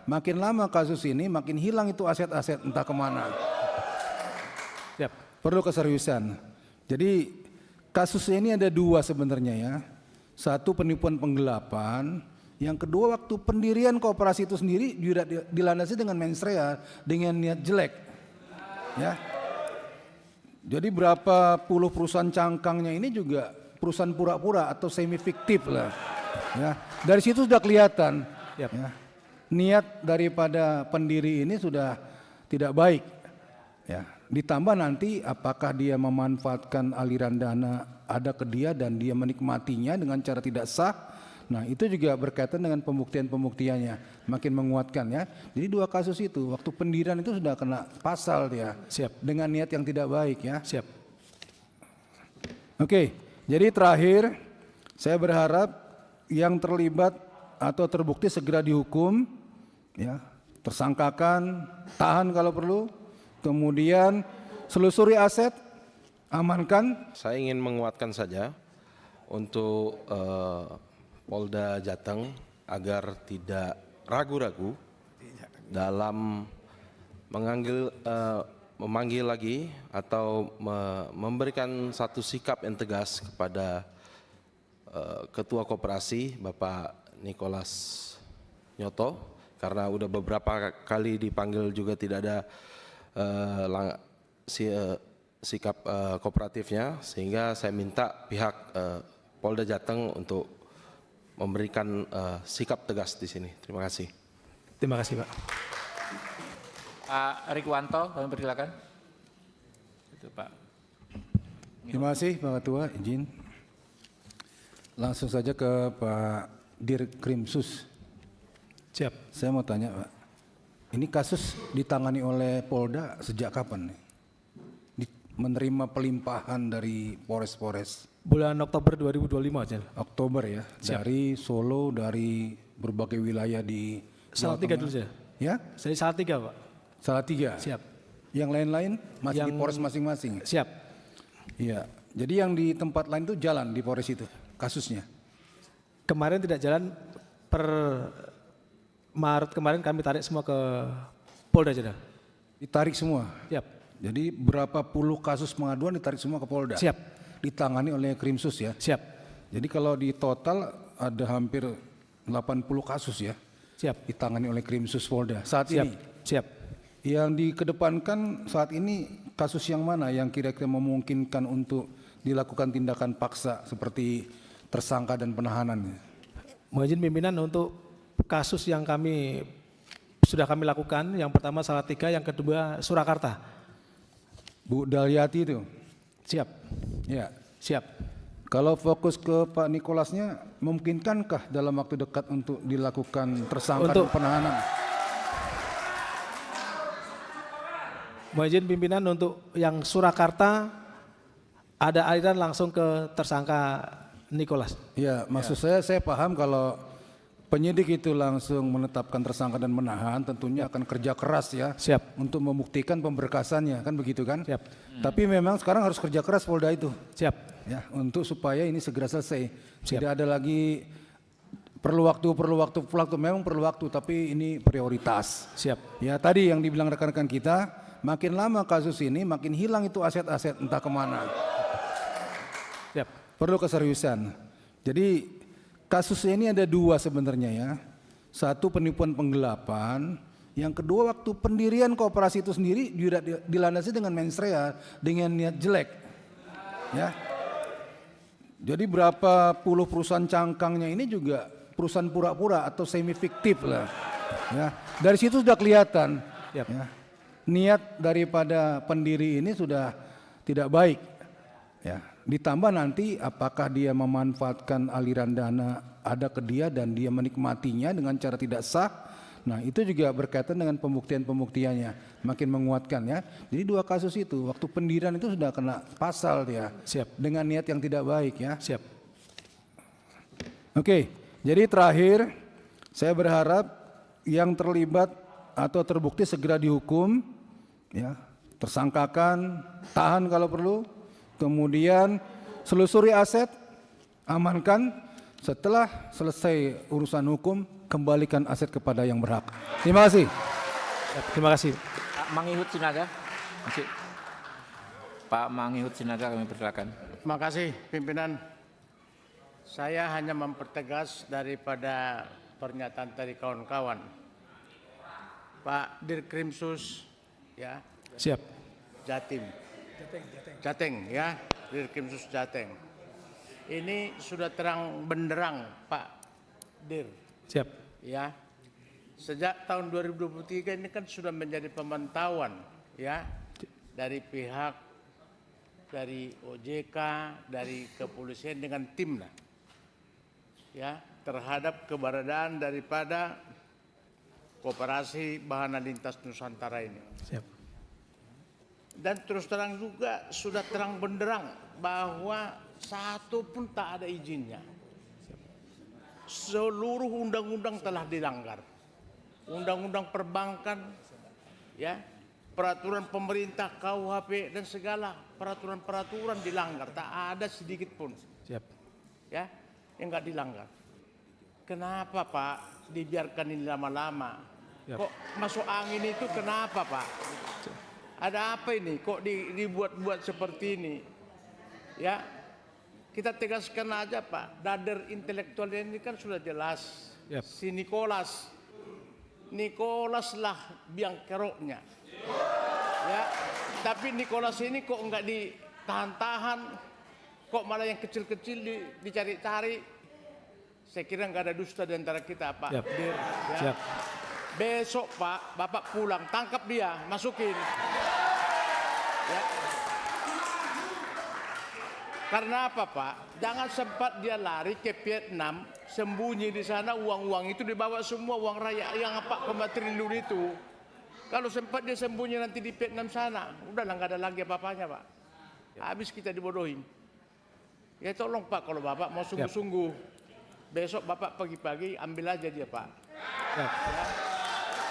makin lama kasus ini makin hilang itu aset-aset entah kemana. Perlu keseriusan. Jadi kasus ini ada dua sebenarnya ya. Satu penipuan penggelapan, yang kedua waktu pendirian koperasi itu sendiri juga dilandasi dengan mens rea, dengan niat jelek. Ya. Jadi berapa puluh perusahaan cangkangnya ini juga perusahaan pura-pura atau semi fiktif lah. Ya. Dari situ sudah kelihatan. Ya. Niat daripada pendiri ini sudah tidak baik. Ya, ditambah nanti apakah dia memanfaatkan aliran dana ada ke dia dan dia menikmatinya dengan cara tidak sah. Nah, itu juga berkaitan dengan pembuktian-pembuktiannya, makin menguatkan ya. Jadi dua kasus itu, waktu pendirian itu sudah kena pasal dia. Siap. Dengan niat yang tidak baik ya. Siap. Oke, jadi terakhir saya berharap yang terlibat atau terbukti segera dihukum, ya, tersangkakan, tahan kalau perlu, kemudian selusuri aset, amankan. Saya ingin menguatkan saja untuk Polda Jateng agar tidak ragu-ragu dalam memanggil lagi atau memberikan satu sikap yang tegas kepada Ketua Koperasi Bapak Nicholas Nyoto, karena udah beberapa kali dipanggil juga tidak ada sikap kooperatifnya, sehingga saya minta pihak Polda Jateng untuk memberikan sikap tegas di sini. Terima kasih. Terima kasih, Pak. Pak Rikwanto, kami persilakan. Itu Pak. Terima kasih Pak Ketua, izin. Langsung saja ke Pak Dirkrimsus. Siap. Saya mau tanya Pak, ini kasus ditangani oleh Polda sejak kapan nih? Menerima pelimpahan dari Polres-Polres? Bulan Oktober 2025 aja. Oktober ya. Siap. Dari Solo, dari berbagai wilayah di Salatiga dulu saya. Ya? Saya Salatiga, Pak. Salatiga. Siap. Yang lain-lain masih di Yang- Polres masing-masing. Siap. Iya. Jadi yang di tempat lain itu jalan di Polres itu kasusnya. Kemarin tidak jalan, per Maret kemarin kami tarik semua ke Polda Jateng. Ditarik semua. Siap. Jadi berapa puluh kasus pengaduan ditarik semua ke Polda. Siap. Ditangani oleh Krimsus ya. Siap. Jadi kalau di total ada hampir 80 kasus ya. Siap. Ditangani oleh Krimsus Polda saat Siap. ini. Siap. Yang dikedepankan saat ini kasus yang mana yang kira-kira memungkinkan untuk dilakukan tindakan paksa seperti tersangka dan penahanan? Mohon izin pimpinan untuk kasus yang sudah kami lakukan, yang pertama Salatiga, yang kedua Surakarta. Bu Dalyati itu? Siap. Ya. Siap. Kalau fokus ke Pak Nikolasnya, memungkinkankah dalam waktu dekat untuk dilakukan tersangka dan penahanan? Mohon izin pimpinan untuk yang Surakarta ada aliran langsung ke tersangka Nicholas. Ya, maksud saya paham kalau penyidik itu langsung menetapkan tersangka dan menahan, tentunya akan kerja keras ya. Siap. Untuk membuktikan pemberkasannya, kan begitu kan? Siap. Tapi memang sekarang harus kerja keras Polda itu. Siap. Ya, untuk supaya ini segera selesai. Siap. Tidak ada lagi perlu waktu, memang perlu waktu, tapi ini prioritas. Siap. Ya, tadi yang dibilang rekan-rekan kita, makin lama kasus ini makin hilang itu aset-aset entah kemana. Siap. Perlu keseriusan. Jadi kasus ini ada dua sebenarnya ya. Satu penipuan penggelapan, yang kedua waktu pendirian koperasi itu sendiri juga dilandasi dengan mens rea, dengan niat jelek. Ya. Jadi berapa puluh perusahaan cangkangnya ini juga perusahaan pura-pura atau semi fiktif lah. Ya. Dari situ sudah kelihatan. Siap. Ya. Niat daripada pendiri ini sudah tidak baik. Ya. Ditambah nanti apakah dia memanfaatkan aliran dana ada ke dia dan dia menikmatinya dengan cara tidak sah. Nah, itu juga berkaitan dengan pembuktian-pembuktiannya, makin menguatkan ya. Jadi dua kasus itu, waktu pendirian itu sudah kena pasal dia. Siap. Dengan niat yang tidak baik ya. Siap. Oke, jadi terakhir saya berharap yang terlibat atau terbukti segera dihukum, ya, tersangkakan, tahan kalau perlu, kemudian selusuri aset, amankan. Setelah selesai urusan hukum, kembalikan aset kepada yang berhak. Terima kasih. Siap, terima kasih. Pak Mangihut Sinaga. Masih. Pak Mangihut Sinaga kami persilakan. Terima kasih pimpinan. Saya hanya mempertegas daripada pernyataan dari kawan-kawan. Pak Dirkrimsus ya, Siap. Jatim. Jateng ya, Dirkrimsus Jateng. Ini sudah terang benderang Pak Dir Siap. ya. Sejak tahun 2023 ini kan sudah menjadi pemantauan ya dari pihak dari OJK, dari kepolisian dengan tim lah, ya terhadap keberadaan daripada Koperasi Bahana Lintas Nusantara ini. Siap. Dan terus terang juga sudah terang benderang bahwa satu pun tak ada izinnya. Seluruh undang-undang telah dilanggar. Undang-undang perbankan, ya, peraturan pemerintah, KUHP dan segala peraturan-peraturan dilanggar. Tak ada sedikit pun, Siap. ya, yang nggak dilanggar. Kenapa Pak dibiarkan ini lama-lama? Yap. Kok masuk angin itu kenapa Pak? Ada apa ini? Kok dibuat-buat seperti ini? Ya, kita tegaskan aja Pak. Dader intelektual ini kan sudah jelas. Yap. Si Nicholas lah biang keroknya. Ya, tapi Nicholas ini kok enggak ditahan-tahan, kok malah yang kecil-kecil dicari-cari. Saya kira enggak ada dusta di antara kita Pak Yap. Dir, ya. Siap. Besok Pak, Bapak pulang, tangkap dia, masukin. Ya. Karena apa Pak? Jangan sempat dia lari ke Vietnam, sembunyi di sana, uang-uang itu dibawa semua, uang rakyat yang 4,4 triliun itu. Kalau sempat dia sembunyi nanti di Vietnam sana, udahlah nggak ada lagi apa-apanya Pak. Habis kita dibodohin. Ya tolong Pak, kalau Bapak mau sungguh-sungguh, besok Bapak pagi-pagi ambil aja dia Pak. Siap.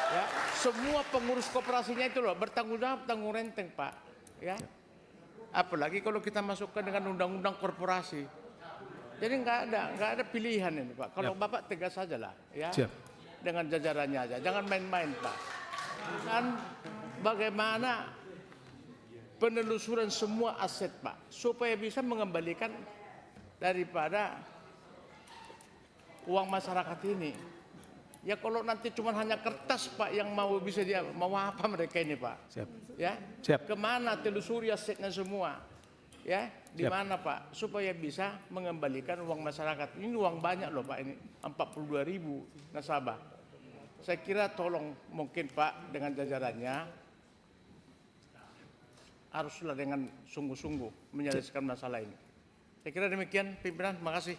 Ya, semua pengurus koperasinya itu loh bertanggung jawab, tanggung renteng Pak. Ya. Apalagi kalau kita masukkan dengan undang-undang korporasi. Jadi nggak ada pilihan ini Pak. Kalau Bapak tegas saja lah, ya. Siap. Dengan jajarannya aja, jangan main-main Pak. Dan bagaimana penelusuran semua aset Pak, supaya bisa mengembalikan daripada uang masyarakat ini. Ya kalau nanti cuma hanya kertas Pak yang mau bisa dia mau apa mereka ini Pak? Siap. Ya, Siap. kemana telusuri asetnya semua? Ya, di Siap. mana Pak? Supaya bisa mengembalikan uang masyarakat. Ini uang banyak loh Pak ini, 42.000 nasabah. Saya kira tolong mungkin Pak dengan jajarannya haruslah dengan sungguh-sungguh menyelesaikan masalah ini. Saya kira demikian pimpinan, terima kasih.